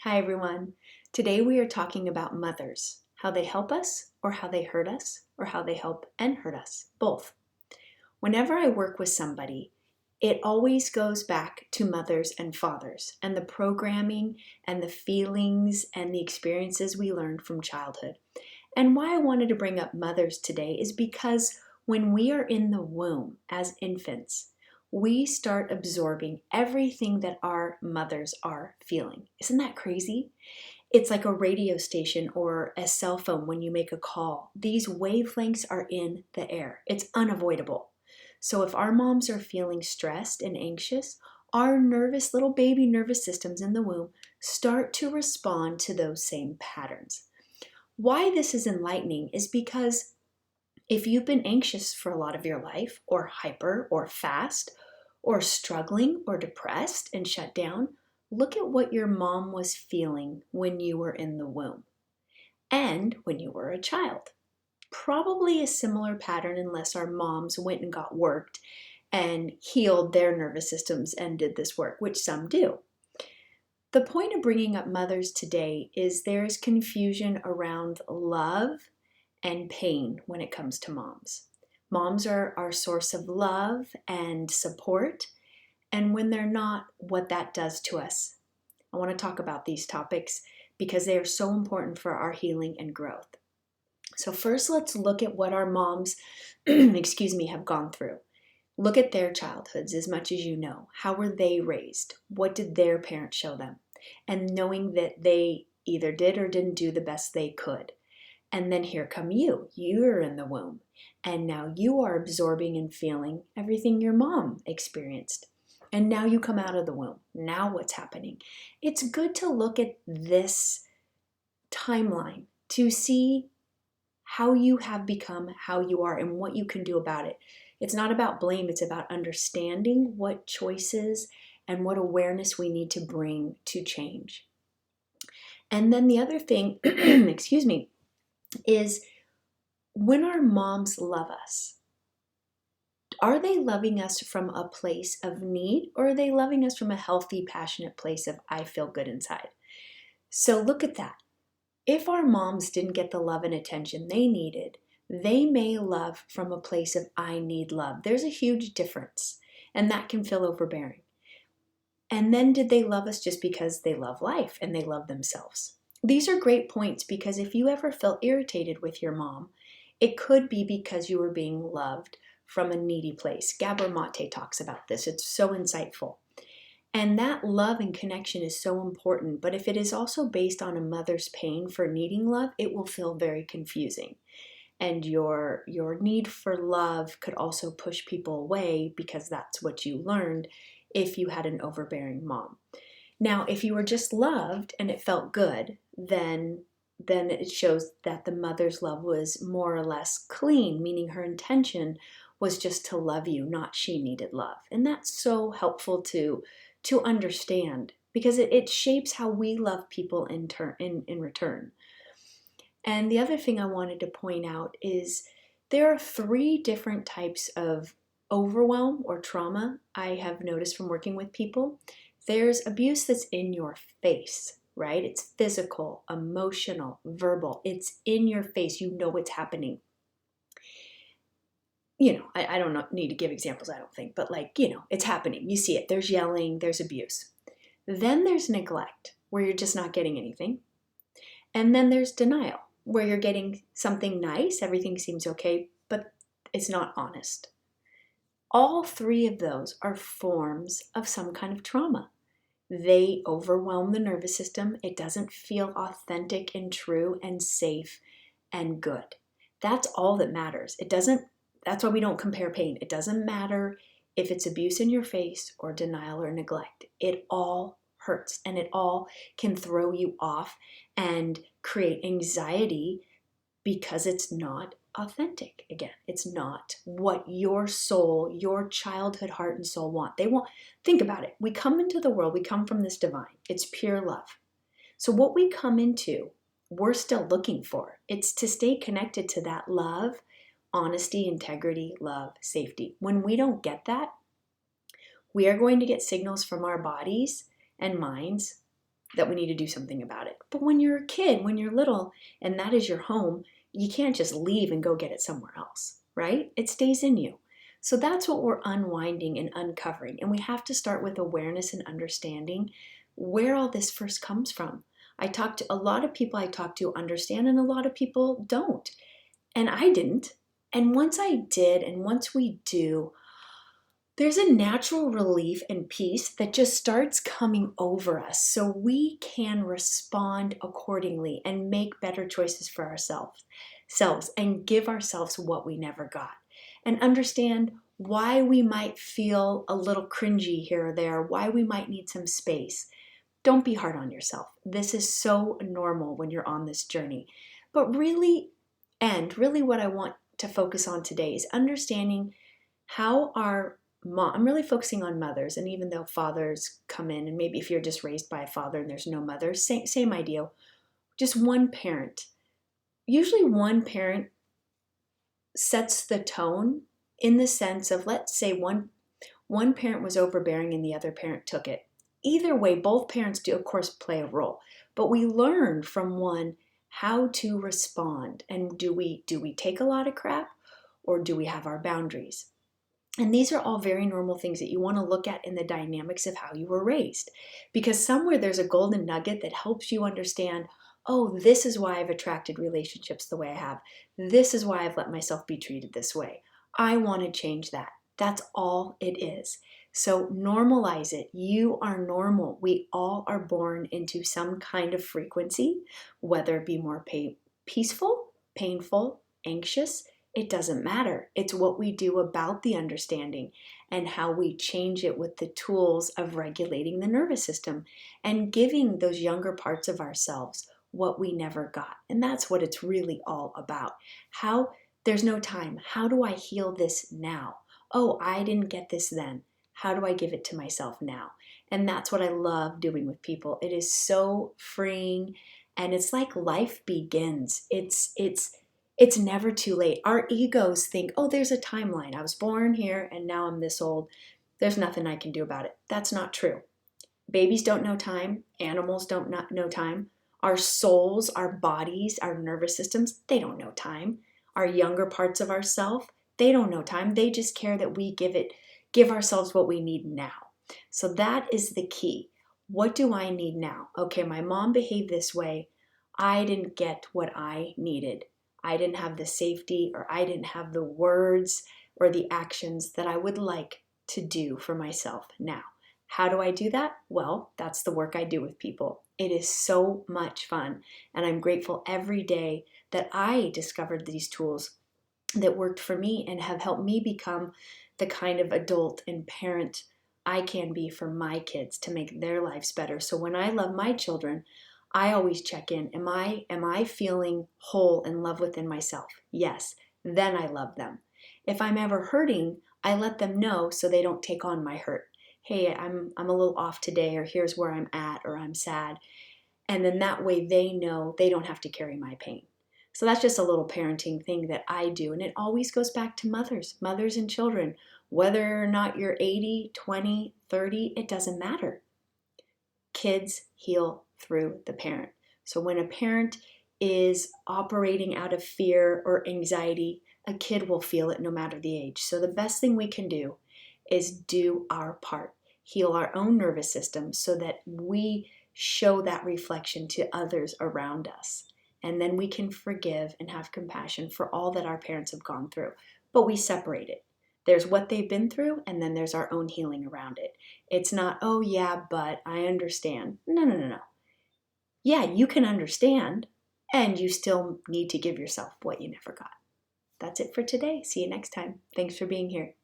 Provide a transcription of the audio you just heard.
Hi everyone. Today we are talking about mothers, how they help us or how they hurt us or how they help and hurt us, both. Whenever I work with somebody, it always goes back to mothers and fathers and the programming and the feelings and the experiences we learned from childhood. And why I wanted to bring up mothers today is because when we are in the womb as infants, we start absorbing everything that our mothers are feeling. Isn't that crazy? It's like a radio station or a cell phone when you make a call. These wavelengths are in the air. It's unavoidable. So if our moms are feeling stressed and anxious, our nervous little baby nervous systems in the womb start to respond to those same patterns. Why this is enlightening is because if you've been anxious for a lot of your life, or hyper, or fast, or struggling, or depressed and shut down, look at what your mom was feeling when you were in the womb and when you were a child. Probably a similar pattern unless our moms went and got worked and healed their nervous systems and did this work, which some do. The point of bringing up mothers today is there is confusion around love and pain when it comes to moms. Moms are our source of love and support, and when they're not, what that does to us. I want to talk about these topics because they are so important for our healing and growth. So first, let's look at what our moms, have gone through. Look at their childhoods as much as you know. How were they raised? What did their parents show them? And knowing that they either did or didn't do the best they could. And then here come you. You're in the womb. And now you are absorbing and feeling everything your mom experienced. And now you come out of the womb. Now what's happening? It's good to look at this timeline to see how you have become, how you are, and what you can do about it. It's not about blame. It's about understanding what choices and what awareness we need to bring to change. And then the other thing, is when our moms love us, are they loving us from a place of need, or are they loving us from a healthy, passionate place of I feel good inside? So look at that. If our moms didn't get the love and attention they needed, they may love from a place of I need love. There's a huge difference, and that can feel overbearing. And then did they love us just because they love life and they love themselves? These are great points because if you ever felt irritated with your mom, it could be because you were being loved from a needy place. Gabor Mate talks about this. It's so insightful. And that love and connection is so important. But if it is also based on a mother's pain for needing love, it will feel very confusing. And your need for love could also push people away because that's what you learned if you had an overbearing mom. Now, if you were just loved and it felt good, then it shows that the mother's love was more or less clean, meaning her intention was just to love you, not she needed love. And that's so helpful to understand because it shapes how we love people in return. And the other thing I wanted to point out is there are 3 different types of overwhelm or trauma I have noticed from working with people. There's abuse that's in your face, right? It's physical, emotional, verbal. It's in your face. You know what's happening. I don't need to give examples, I don't think, but it's happening. You see it. There's yelling, there's abuse. Then there's neglect, where you're just not getting anything. And then there's denial, where you're getting something nice, everything seems okay, but it's not honest. All 3 of those are forms of some kind of trauma. They overwhelm the nervous system. It doesn't feel authentic and true and safe and good. That's all that matters. That's why we don't compare pain. It doesn't matter if it's abuse in your face or denial or neglect. It all hurts and it all can throw you off and create anxiety because it's not authentic. Again, it's not what your soul, your childhood heart and soul want. Think about it. We come into the world, we come from this divine. It's pure love. So what we come into, we're still looking for. It's to stay connected to that love, honesty, integrity, love, safety. When we don't get that, we are going to get signals from our bodies and minds that we need to do something about it. But when you're a kid, when you're little, and that is your home, you can't just leave and go get it somewhere else, right? It stays in you. So that's what we're unwinding and uncovering. And we have to start with awareness and understanding where all this first comes from. A lot of people I talk to understand, and a lot of people don't. And I didn't. And once I did, and once we do, there's a natural relief and peace that just starts coming over us so we can respond accordingly and make better choices for ourselves and give ourselves what we never got, and understand why we might feel a little cringy here or there, why we might need some space. Don't be hard on yourself. This is so normal when you're on this journey. But really what I want to focus on today is understanding how I'm really focusing on mothers, and even though fathers come in, and maybe if you're just raised by a father and there's no mother, same idea, just one parent. Usually one parent sets the tone in the sense of, let's say one parent was overbearing and the other parent took it. Either way, both parents do, of course, play a role, but we learn from one how to respond. And do we take a lot of crap, or do we have our boundaries? And these are all very normal things that you want to look at in the dynamics of how you were raised, because somewhere there's a golden nugget that helps you understand, oh, this is why I've attracted relationships the way I have. This is why I've let myself be treated this way. I want to change that. That's all it is. So normalize it. You are normal. We all are born into some kind of frequency, whether it be more peaceful, painful, anxious. It doesn't matter. It's what we do about the understanding and how we change it with the tools of regulating the nervous system and giving those younger parts of ourselves what we never got. And that's what it's really all about. There's no time. How do I heal this now? Oh, I didn't get this then. How do I give it to myself now? And that's what I love doing with people. It is so freeing, and it's like life begins. It's never too late. Our egos think, oh, there's a timeline. I was born here and now I'm this old. There's nothing I can do about it. That's not true. Babies don't know time. Animals don't know time. Our souls, our bodies, our nervous systems, they don't know time. Our younger parts of ourself, they don't know time. They just care that we give ourselves what we need now. So that is the key. What do I need now? Okay, my mom behaved this way. I didn't get what I needed. I didn't have the safety, or I didn't have the words or the actions that I would like to do for myself now. How do I do that? Well, that's the work I do with people. It is so much fun, and I'm grateful every day that I discovered these tools that worked for me and have helped me become the kind of adult and parent I can be for my kids to make their lives better. So when I love my children, I always check in. Am I feeling whole and love within myself? Yes. Then I love them. If I'm ever hurting, I let them know so they don't take on my hurt. Hey, I'm a little off today, or here's where I'm at, or I'm sad. And then that way they know they don't have to carry my pain. So that's just a little parenting thing that I do. And it always goes back to mothers and children. Whether or not you're 80, 20, 30, it doesn't matter. Kids heal through the parent. So when a parent is operating out of fear or anxiety, a kid will feel it no matter the age. So the best thing we can do is do our part, heal our own nervous system so that we show that reflection to others around us. And then we can forgive and have compassion for all that our parents have gone through. But we separate it. There's what they've been through, and then there's our own healing around it. It's not, oh yeah, but I understand. No. Yeah, you can understand, and you still need to give yourself what you never got. That's it for today. See you next time. Thanks for being here.